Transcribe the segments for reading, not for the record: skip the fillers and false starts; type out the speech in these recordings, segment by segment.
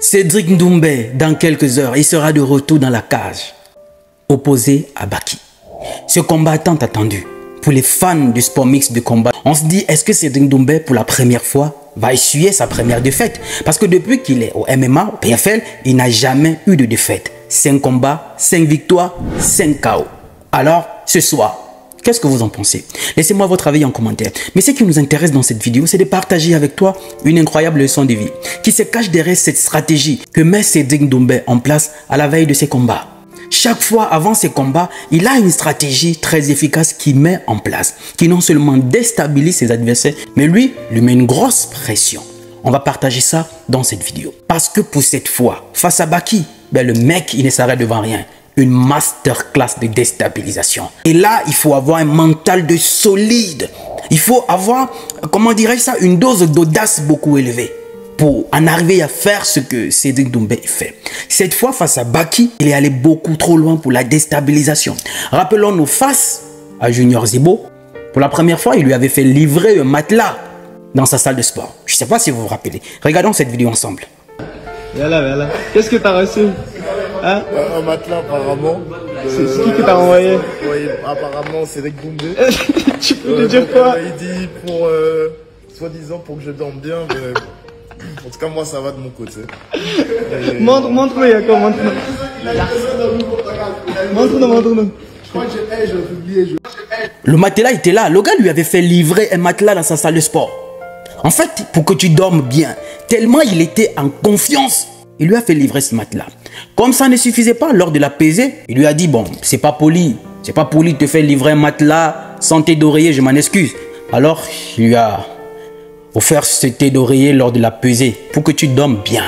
Cédric Doumbé, dans quelques heures, il sera de retour dans la cage, opposé à Baki. Ce combat tant attendu pour les fans du sport mix de combat. On se dit, est-ce que Cédric Doumbé, pour la première fois, va essuyer sa première défaite? Parce que depuis qu'il est au MMA, au PFL, il n'a jamais eu de défaite. 5 combats, 5 victoires, 5 KO. Alors, ce soir, qu'est-ce que vous en pensez? Laissez-moi votre avis en commentaire. Mais ce qui nous intéresse dans cette vidéo, c'est de partager avec toi une incroyable leçon de vie qui se cache derrière cette stratégie que met Cédric Doumbé en place à la veille de ses combats. Chaque fois avant ses combats, il a une stratégie très efficace qu'il met en place, qui non seulement déstabilise ses adversaires, mais lui met une grosse pression. On va partager ça dans cette vidéo. Parce que pour cette fois, face à Baki, le mec, il ne s'arrête devant rien. Une masterclass de déstabilisation. Et là, il faut avoir un mental de solide. Il faut avoir, comment dirais-je ça, une dose d'audace beaucoup élevée pour en arriver à faire ce que Cédric Doumbé fait. Cette fois, face à Baki, il est allé beaucoup trop loin pour la déstabilisation. Rappelons-nous, face à Junior Zibo, pour la première fois, il lui avait fait livrer un matelas dans sa salle de sport. Je ne sais pas si vous vous rappelez. Regardons cette vidéo ensemble. Viens là. Qu'est-ce que t'as reçu? Hein? Un matelas apparemment. C'est qui t'a envoyé? Oui, apparemment Cédric Doumbé. Tu peux te dire quoi? Il dit pour soi-disant pour que je dorme bien, mais en tout cas moi ça va de mon côté. Montre-nous Yako, montre-nous. Montre-nous. Je crois que j'ai oublié. Le matelas était là. Le gars lui avait fait livrer un matelas dans sa salle de sport. En fait, pour que tu dormes bien, tellement il était en confiance, il lui a fait livrer ce matelas. Comme ça ne suffisait pas, lors de la pesée, il lui a dit, bon, c'est pas poli de te faire livrer un matelas sans thé d'oreiller, je m'en excuse. Alors, il lui a offert ce thé d'oreiller lors de la pesée pour que tu dormes bien.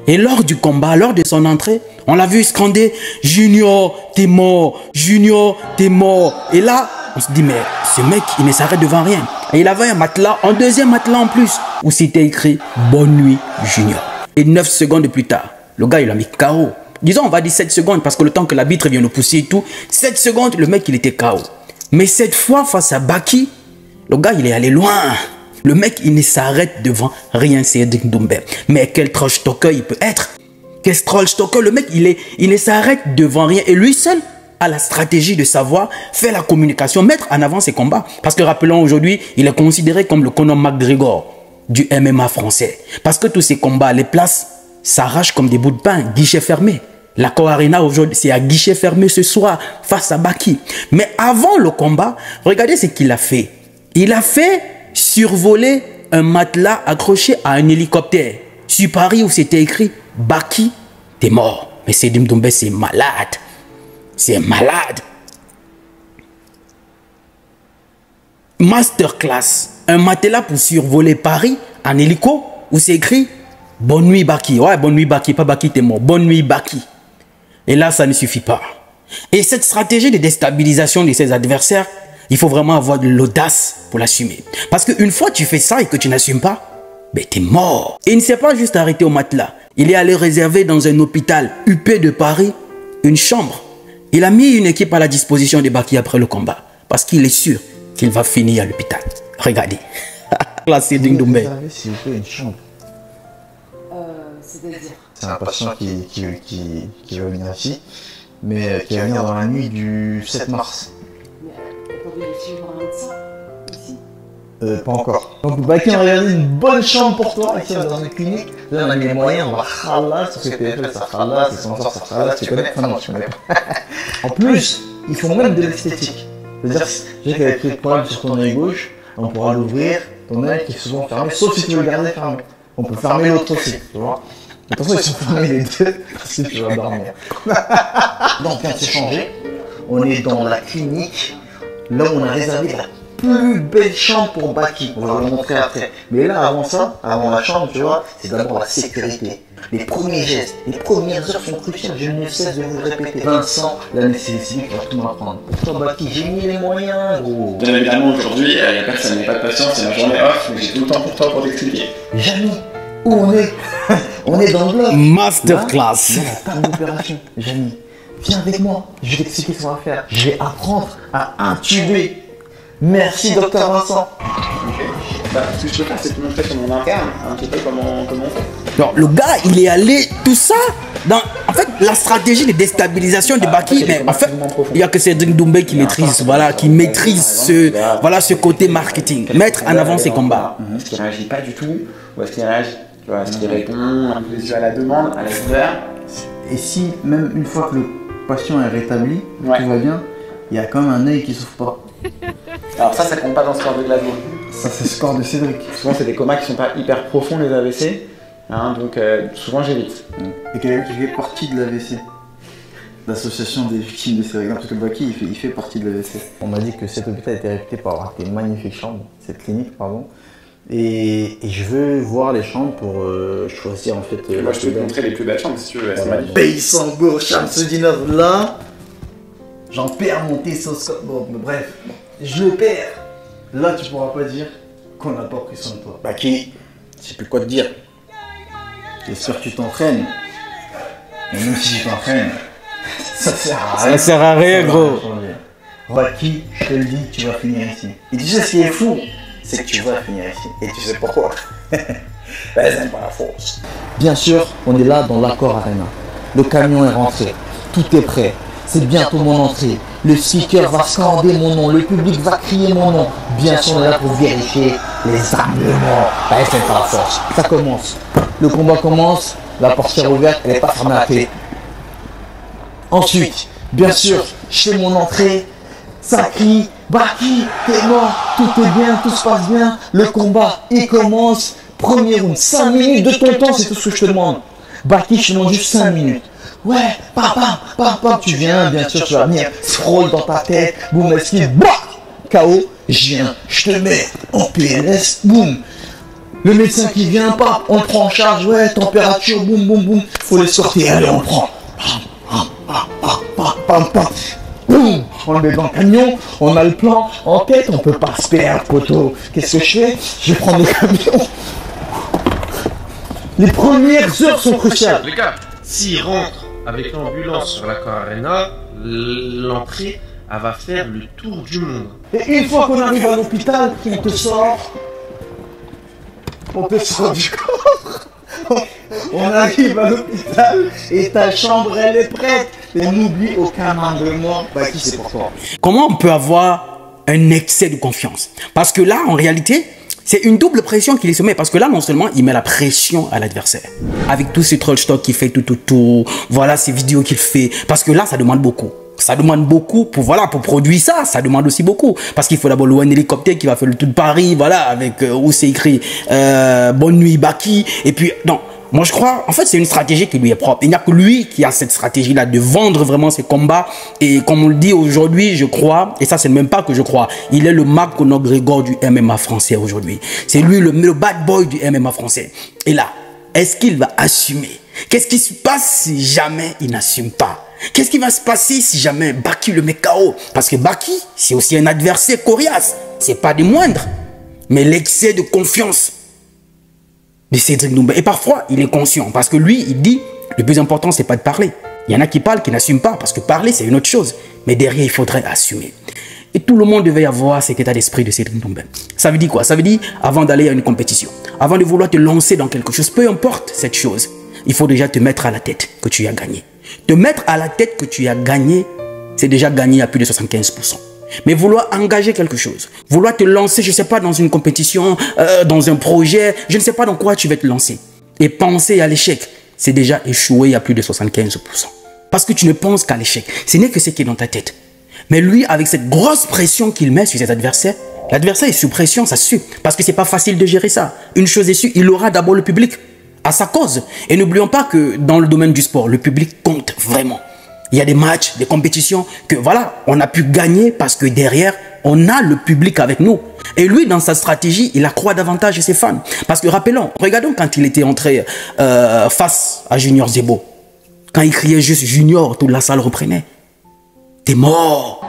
Et lors du combat, lors de son entrée, on l'a vu scander « Junior, t'es mort, Junior, t'es mort ». Et là, on se dit, mais ce mec, il ne s'arrête devant rien. Et il avait un matelas, un deuxième matelas en plus, où c'était écrit « Bonne nuit, Junior ». Et 9 secondes plus tard, le gars, il a mis KO. Disons, on va dire 7 secondes, parce que le temps que l'arbitre vient le pousser et tout, 7 secondes, le mec, il était KO. Mais cette fois, face à Baki, le gars, il est allé loin. Le mec, il ne s'arrête devant rien, Cédric Doumbé. Mais quel trash talker il peut être? Quel trash talker? Le mec, il ne s'arrête devant rien. Et lui seul a la stratégie de savoir faire la communication, mettre en avant ses combats. Parce que rappelons, aujourd'hui, il est considéré comme le Conor McGregor du MMA français. Parce que tous ces combats, les places s'arrachent comme des bouts de pain, guichet fermé. L'Accor Arena aujourd'hui, c'est à guichet fermé ce soir face à Baki. Mais avant le combat, regardez ce qu'il a fait. Il a fait survoler un matelas accroché à un hélicoptère sur Paris où c'était écrit « Baki, t'es mort ». Mais Cédric Doumbé, c'est malade. C'est malade. Masterclass. Un matelas pour survoler Paris en hélico où c'est écrit « Bonne nuit Baki ». Ouais, bonne nuit Baki, pas Baki, t'es mort. Bonne nuit Baki. Et là, ça ne suffit pas. Et cette stratégie de déstabilisation de ses adversaires, il faut vraiment avoir de l'audace pour l'assumer. Parce qu'une fois que tu fais ça et que tu n'assumes pas, ben t'es mort. Et il ne s'est pas juste arrêté au matelas. Il est allé réserver dans un hôpital huppé de Paris une chambre. Il a mis une équipe à la disposition de Baki après le combat. Parce qu'il est sûr qu'il va finir à l'hôpital. Regardez. Là, c'est Cédric Doumbé. S'il vous plaît, une chambre. C'est-à-dire? C'est un patient qui va venir ici, mais qui va venir dans la nuit du 7 mars. Pas encore. Donc Baki, on a regardé une bonne chambre pour toi ici dans une clinique. Là on a mis les moyens, on va khalas sur ce PFL, ça khalas, les sponsors, ça khalas, tu connais? Enfin non, tu connais pas. En plus, ils font même de l'esthétique. C'est-à-dire, j'ai qu'avec les problèmes sur ton œil gauche, on pourra l'ouvrir, ton œil qui est souvent fermé, sauf si tu veux le garder fermé. On peut fermer l'autre aussi, tu vois. Attention, ils sont fermés les deux, si tu vas dormir. Donc on vient de s'échanger, on est dans la clinique, là où on a réservé la plus belle chambre pour Baki, on va vous le montrer après. Mais là, avant ça, avant la chambre, tu vois, c'est d'abord la sécurité. Les premiers gestes, les premières heures sont cruciales, je ne cesse de vous le répéter. Vincent, l'anesthésie, va tout m'apprendre. Pour toi, Baki, j'ai mis les moyens, gros. Bien évidemment, aujourd'hui, il n'y a personne, il n'y a pas de patience, c'est ma journée off, mais j'ai tout le temps pour toi pour t'expliquer. Jamy, où on est? On est dans le bloc. Masterclass. Il y a la table d'opération. Jamy, viens avec moi, je vais t'expliquer ce qu'on va faire. Je vais apprendre à intuber. Merci, docteur Vincent. Ok. Bah, ce que je peux faire, c'est te montrer sur mon interne un petit peu comment on fait. Alors, le gars, il est allé, tout ça, dans, en fait, la stratégie de déstabilisation de Baki, mais en fait, il n'y a que Cédric Doumbé qui maîtrise, voilà, qui maîtrise ce côté marketing, mettre en avant ses combats. Est-ce qu'il réagit pas du tout, ou est-ce qu'il réagit, tu vois, est-ce qu'il répond un peu les yeux à la demande, à la douleur? Et si, même une fois que le patient est rétabli, tout va bien, il y a quand même un œil qui souffre pas. Alors ça compte pas dans ce sport de Glasgow. Ça, c'est le score de Cédric. Souvent, c'est des comas qui sont pas hyper profonds, les AVC. Hein, donc, souvent, j'évite. Et quelqu'un qui fait partie de l'AVC. L'association des victimes de Cédric. Parce que Baki, il fait partie de l'AVC. On m'a dit que cet hôpital était réputé pour avoir des magnifiques chambres. Cette clinique, pardon. Et je veux voir les chambres pour choisir en fait. Moi, je te montrer les plus belles chambres si tu veux. Elles sont magnifiques. Beisango, Shamsudinov, là. J'en perds mon testoscope. Bon, bref, je le perds. Là, tu pourras pas dire qu'on n'a pas pris soin de toi. Baki, je sais plus quoi te dire. J'espère que tu t'entraînes. Et même si tu t'entraînes, ça sert à rien. Ça sert à rien, gros. Baki, je te le dis, tu vas finir ici. Et tu sais ce qui est fou, c'est que tu vas finir ici. Et tu sais pourquoi? Elles n'aiment pas la force. Bien sûr, on est là dans l'Accor Arena. Le camion est rentré. Tout est prêt. C'est bientôt mon entrée. Le speaker va scander mon nom. Le public va crier mon nom. Bien sûr, on est là pour vérifier les armements. Elles n'aiment pas la force. Ça commence. Le combat commence. La portière ouverte, elle n'est pas fermée à clé. Ensuite, bien sûr, je fais mon entrée. Ça crie, Baki, t'es mort, tout est bien, tout se passe bien. Le combat, il commence. Premier round, 5 minutes de ton temps, c'est tout ce que je te demande. Baki, je te demande juste 5 minutes. Ouais, pam, tu viens, bien sûr, tu vas venir. Scroll dans ta tête, boum, esquive, bah, KO, je viens, je te mets en PLS, boum. Le médecin qui vient, pas, on le prend en charge, ouais, température, boum, faut les sortir, allez, on prend. Pam, boum, on le met dans le camion, on a le plan en tête, on peut pas se perdre, poteau. Qu'est-ce que je fais? Je vais prendre le camion. Les premières heures sont cruciales. Les gars, s'il rentre avec l'ambulance sur l'Accor Arena, l'entrée, elle va faire le tour du monde. Et une fois qu'on arrive à l'hôpital, on te sort du corps. On arrive à l'hôpital et ta chambre elle est prête. Et n'oublie aucun mandement. Baki, c'est pour toi. Comment on peut avoir un excès de confiance? Parce que là, en réalité, c'est une double pression qu'il se met. Parce que là, non seulement il met la pression à l'adversaire, avec tous ces troll stock qu'il fait tout, voilà ces vidéos qu'il fait. Parce que là, ça demande beaucoup. Ça demande beaucoup pour produire ça. Ça demande aussi beaucoup. Parce qu'il faut d'abord louer un hélicoptère qui va faire le tour de Paris, voilà, avec où c'est écrit Bonne nuit Baki. Et puis, non. Moi, je crois, en fait, c'est une stratégie qui lui est propre. Il n'y a que lui qui a cette stratégie-là de vendre vraiment ses combats. Et comme on le dit aujourd'hui, je crois, et ça, c'est même pas que je crois, il est le Marc Conor McGregor du MMA français aujourd'hui. C'est lui le bad boy du MMA français. Et là, est-ce qu'il va assumer? Qu'est-ce qui se passe si jamais il n'assume pas? Qu'est-ce qui va se passer si jamais Baki le met KO? Parce que Baki, c'est aussi un adversaire coriace. C'est pas des moindres. Mais l'excès de confiance de Cédric Doumbé. Et parfois, il est conscient. Parce que lui, il dit, le plus important, c'est pas de parler. Il y en a qui parlent, qui n'assument pas. Parce que parler, c'est une autre chose. Mais derrière, il faudrait assumer. Et tout le monde devait avoir cet état d'esprit de Cédric Doumbé. Ça veut dire quoi? Ça veut dire, avant d'aller à une compétition, avant de vouloir te lancer dans quelque chose, peu importe cette chose, il faut déjà te mettre à la tête que tu as gagné. Te mettre à la tête que tu as gagné, c'est déjà gagné à plus de 75%. Mais vouloir engager quelque chose, vouloir te lancer, je ne sais pas, dans une compétition, dans un projet, je ne sais pas dans quoi tu vas te lancer. Et penser à l'échec, c'est déjà échouer à plus de 75%. Parce que tu ne penses qu'à l'échec. Ce n'est que ce qui est dans ta tête. Mais lui, avec cette grosse pression qu'il met sur ses adversaires, l'adversaire est sous pression, ça suit. Parce que ce n'est pas facile de gérer ça. Une chose est sûre, il aura d'abord le public à sa cause. Et n'oublions pas que dans le domaine du sport, le public compte vraiment. Il y a des matchs, des compétitions que voilà, on a pu gagner parce que derrière, on a le public avec nous. Et lui, dans sa stratégie, il accroît davantage ses fans. Parce que rappelons, regardons quand il était entré face à Junior Zebo. Quand il criait juste Junior, toute la salle reprenait. T'es mort.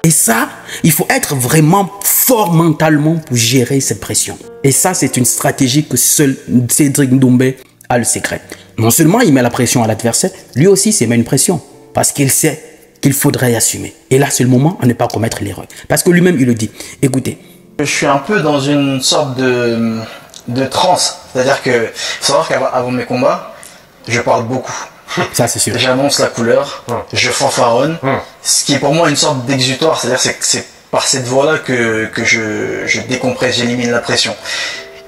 Et ça, il faut être vraiment fort mentalement pour gérer cette pression. Et ça, c'est une stratégie que seul Cédric Doumbé a le secret. Non seulement il met la pression à l'adversaire, lui aussi, il met une pression. Parce qu'il sait qu'il faudrait assumer. Et là, c'est le moment à ne pas commettre l'erreur. Parce que lui-même, il le dit. Écoutez. Je suis un peu dans une sorte de transe. C'est-à-dire que, faut savoir qu'avant mes combats, je parle beaucoup. Ça, c'est sûr. J'annonce la couleur, je fanfaronne, ce qui est pour moi une sorte d'exutoire. C'est-à-dire que c'est par cette voie-là que je décompresse, j'élimine la pression.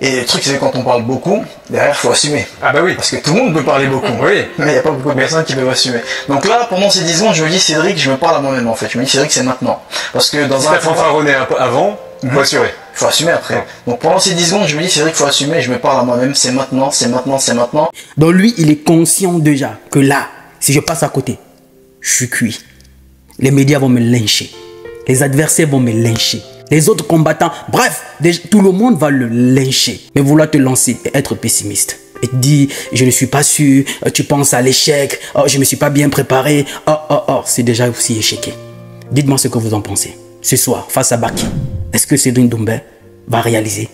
Et le truc, c'est que quand on parle beaucoup, derrière, il faut assumer. Ah bah oui. Parce que tout le monde peut parler beaucoup. Oui. Mais il n'y a pas beaucoup de personnes qui peuvent assumer. Donc là, pendant ces 10 secondes, je me dis, Cédric, je me parle à moi-même en fait. Je me dis, Cédric, c'est maintenant. Parce que dans Si un... t'as fanfaronné avant, il faut assurer. Il faut assumer après. Donc pendant ces 10 secondes, je me dis, Cédric, il faut assumer. Je me parle à moi-même, c'est maintenant, c'est maintenant, c'est maintenant. Donc lui, il est conscient déjà que là, si je passe à côté, je suis cuit. Les médias vont me lyncher. Les adversaires vont me lyncher. Les autres combattants, bref, tout le monde va le lyncher. Mais vouloir te lancer et être pessimiste. Et te dire, je ne suis pas sûr, tu penses à l'échec, oh, je ne me suis pas bien préparé, c'est déjà aussi échequé. Dites-moi ce que vous en pensez. Ce soir, face à Baki, est-ce que Cédric Doumbé va réaliser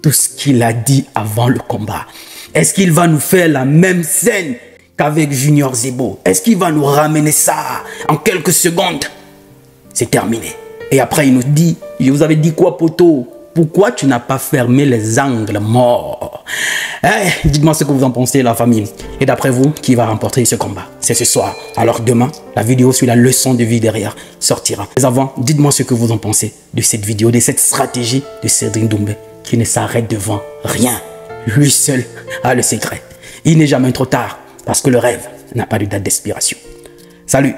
tout ce qu'il a dit avant le combat? Est-ce qu'il va nous faire la même scène qu'avec Junior Zebo? Est-ce qu'il va nous ramener ça en quelques secondes? C'est terminé. Et après, il nous dit, je vous avais dit quoi, poteau? Pourquoi tu n'as pas fermé les angles morts? Dites-moi ce que vous en pensez, la famille. Et d'après vous, qui va remporter ce combat? C'est ce soir. Alors demain, la vidéo sur la leçon de vie derrière sortira. Mais avant, dites-moi ce que vous en pensez de cette vidéo, de cette stratégie de Cédric Doumbé, qui ne s'arrête devant rien. Lui seul a le secret. Il n'est jamais trop tard, parce que le rêve n'a pas de date d'expiration. Salut!